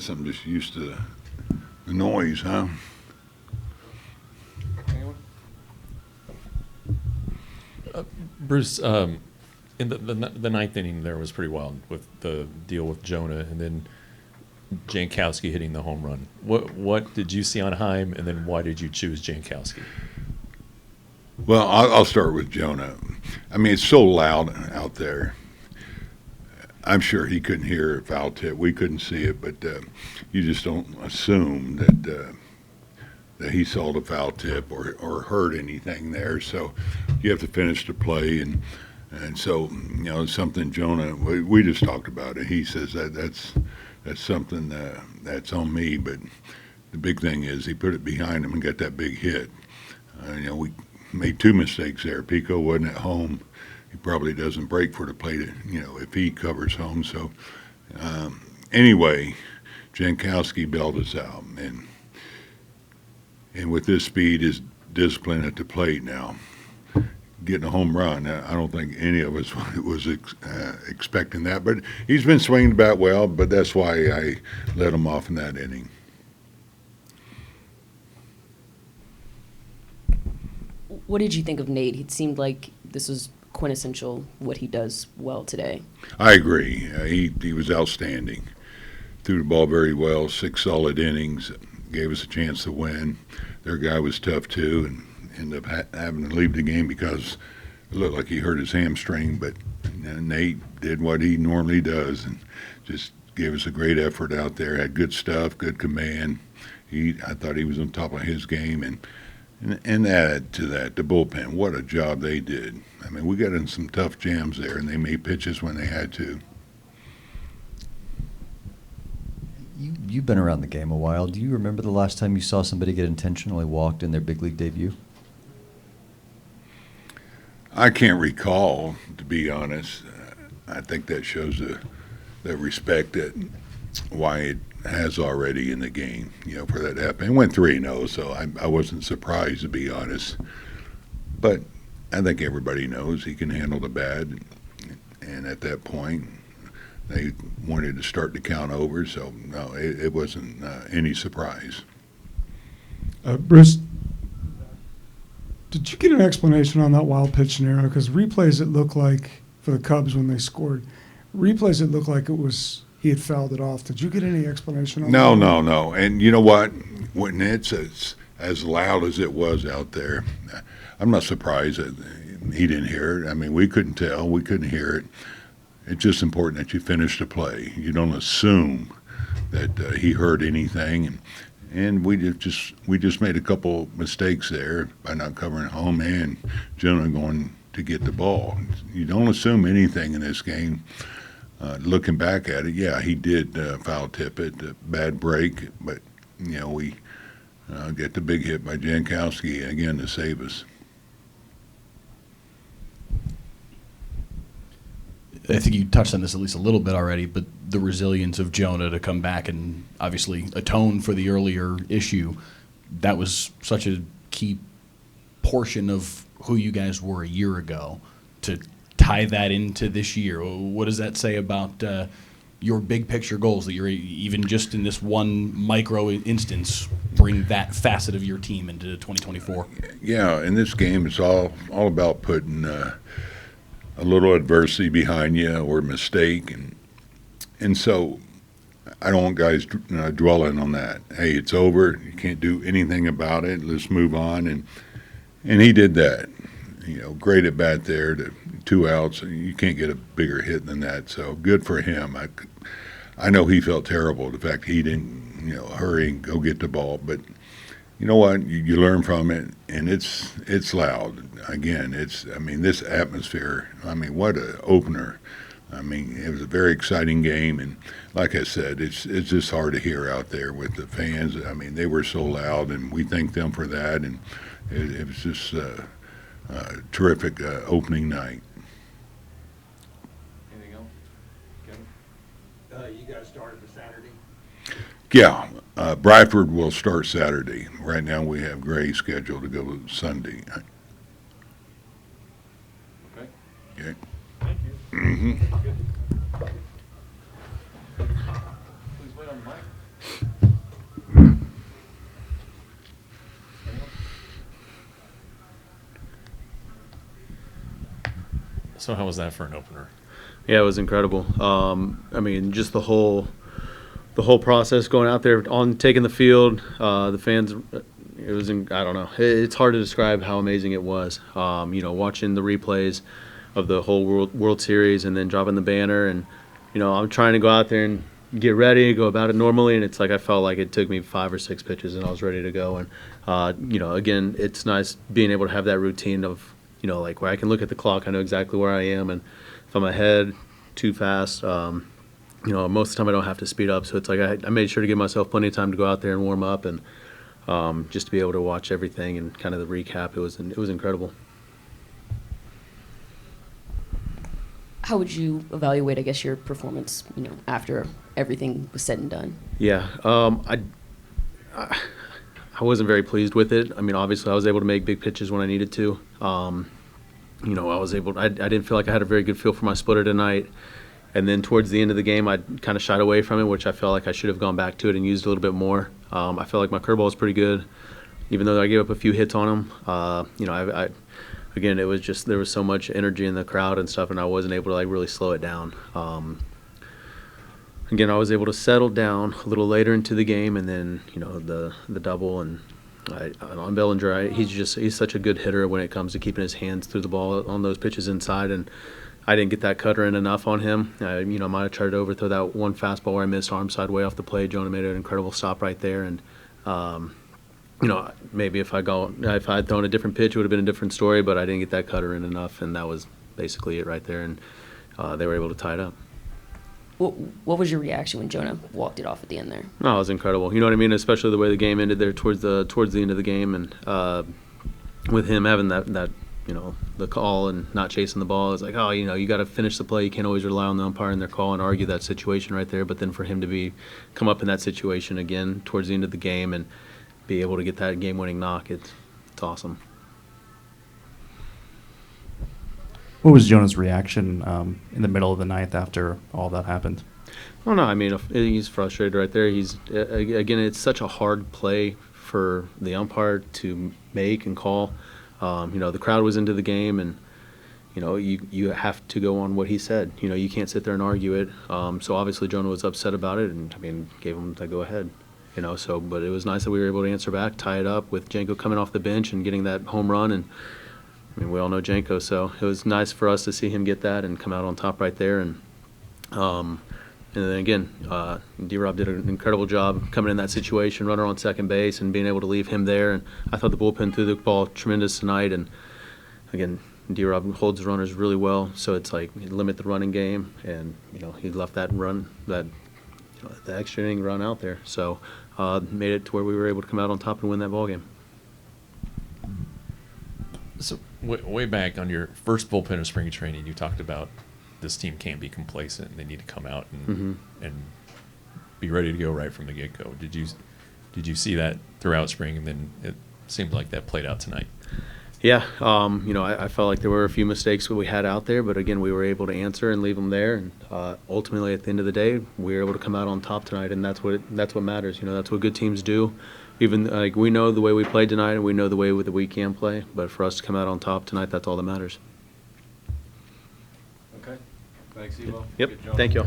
guess I'm just used to the noise, huh? Anyone? Bruce, in the ninth inning there was pretty wild with the deal with Jonah and then Jankowski hitting the home run. What did you see on Heim, and then why did you choose Jankowski? Well, I'll start with Jonah. I mean, it's so loud out there. I'm sure he couldn't hear a foul tip. We couldn't see it, but you just don't assume that he saw the foul tip or heard anything there. So you have to finish the play, and so something Jonah. We just talked about it. He says that's something that's on me, but the big thing is he put it behind him and got that big hit. We made two mistakes there. Pico wasn't at home. He probably doesn't break for the plate, if he covers home. So anyway, Jankowski bailed us out, and with this speed, his discipline at the plate now, getting a home run. I don't think any of us was expecting that, but he's been swinging the bat well. But that's why I let him off in that inning. What did you think of Nate? It seemed like this was quintessential what he does well today. I agree. He was outstanding. Threw the ball very well, 6 solid innings, gave us a chance to win. Their guy was tough too, and ended up having to leave the game because it looked like he hurt his hamstring. But Nate did what he normally does and just gave us a great effort out there. Had good stuff, good command. I thought he was on top of his game, and add to that, the bullpen, what a job they did. I mean, we got in some tough jams there, and they made pitches when they had to. You've been around the game a while. Do you remember the last time you saw somebody get intentionally walked in their big league debut? I can't recall, to be honest. I think that shows the respect that Wyatt has already in the game, for that to happen. It went 3-0, so I wasn't surprised, to be honest. But I think everybody knows he can handle the bat, and at that point, they wanted to start the count over, so no, it wasn't any surprise. Bruce, did you get an explanation on that wild pitch scenario? Because replays it looked like, for the Cubs when they scored, replays it looked like he had fouled it off. Did you get any explanation on that? No. And you know what? When it's as loud as it was out there, I'm not surprised that he didn't hear it. I mean, we couldn't tell. We couldn't hear it. It's just important that you finish the play. You don't assume that he heard anything. And we just made a couple mistakes there by not covering home and Jonah going to get the ball. You don't assume anything in this game. Looking back at it, yeah, he did foul tip it, bad break, but we get the big hit by Jankowski again to save us. I think you touched on this at least a little bit already, but the resilience of Jonah to come back and obviously atone for the earlier issue, that was such a key portion of who you guys were a year ago. To tie that into this year, what does that say about your big picture goals, that you're even just in this one micro instance bring that facet of your team into 2024? Yeah, in this game it's all about putting a little adversity behind you or mistake, and so I don't want guys dwelling on that. Hey, it's over. You can't do anything about it. Let's move on. And he did that. Great at bat there. 2 outs. You can't get a bigger hit than that. So good for him. I know he felt terrible the fact he didn't hurry and go get the ball, but you know what? You learn from it, and it's loud. Again, this atmosphere. What an opener. It was a very exciting game, and like I said, it's just hard to hear out there with the fans. They were so loud, and we thank them for that, and it was just a terrific opening night. Anything else? Kevin? You guys started for Saturday? Yeah, Bradford will start Saturday. Right now we have Gray scheduled to go Sunday. Okay. Okay. Thank you. Mm-hmm. Good. Please wait on the mic. So how was that for an opener? Yeah, it was incredible. I mean, just the whole process going out there on taking the field, the fans. It was, I don't know. It's hard to describe how amazing it was. Watching the replays of the whole World Series and then dropping the banner, and I'm trying to go out there and get ready, go about it normally, and it's like I felt like it took me 5 or 6 pitches and I was ready to go. And again, it's nice being able to have that routine of like where I can look at the clock, I know exactly where I am, and if I'm ahead too fast, most of the time I don't have to speed up. So it's like I made sure to give myself plenty of time to go out there and warm up, and just to be able to watch everything and kind of the recap, it was incredible. How would you evaluate, I guess, your performance, after everything was said and done? Yeah, I wasn't very pleased with it. I mean, obviously, I was able to make big pitches when I needed to. I was able. I didn't feel like I had a very good feel for my splitter tonight. And then towards the end of the game, I kind of shied away from it, which I felt like I should have gone back to it and used a little bit more. I felt like my curveball was pretty good, even though I gave up a few hits on them. Again, it was just there was so much energy in the crowd and stuff, and I wasn't able to like really slow it down. Again, I was able to settle down a little later into the game, and then the double and on Bellinger, he's such a good hitter when it comes to keeping his hands through the ball on those pitches inside, and I didn't get that cutter in enough on him. I might have tried to overthrow that one fastball where I missed arm side way off the plate. Jonah made an incredible stop right there, and maybe if I had thrown a different pitch, it would have been a different story. But I didn't get that cutter in enough, and that was basically it right there. And they were able to tie it up. What was your reaction when Jonah walked it off at the end there? No, it was incredible. You know what I mean? Especially the way the game ended there towards the end of the game, and with him having that the call and not chasing the ball, it's like, you got to finish the play. You can't always rely on the umpire and their call and argue that situation right there. But then for him to come up in that situation again towards the end of the game and be able to get that game-winning knock, it's awesome. What was Jonah's reaction in the middle of the ninth after all that happened? I don't know. I mean, he's frustrated right there. Again, it's such a hard play for the umpire to make and call. The crowd was into the game, and you have to go on what he said. You can't sit there and argue it. So obviously Jonah was upset about it, and gave him the go ahead. But it was nice that we were able to answer back, tie it up with Janko coming off the bench and getting that home run. And we all know Janko, so it was nice for us to see him get that and come out on top right there. And then again, D-Rob did an incredible job coming in that situation, runner on second base, and being able to leave him there. And I thought the bullpen threw the ball tremendous tonight. And again, D-Rob holds runners really well, so it's like limit the running game, and he left that run, the extra inning run out there. So made it to where we were able to come out on top and win that ball game. So way back on your first bullpen of spring training, you talked about this team can't be complacent and they need to come out and be ready to go right from the get-go. Did you see that throughout spring, and then it seemed like that played out tonight? Yeah, I felt like there were a few mistakes that we had out there, but again, we were able to answer and leave them there. And ultimately, at the end of the day, we were able to come out on top tonight, and that's what matters. That's what good teams do. Even we know the way we played tonight, and we know the way that we can play. But for us to come out on top tonight, that's all that matters. Okay. Thanks, Evo. Yep. Good job. Thank you.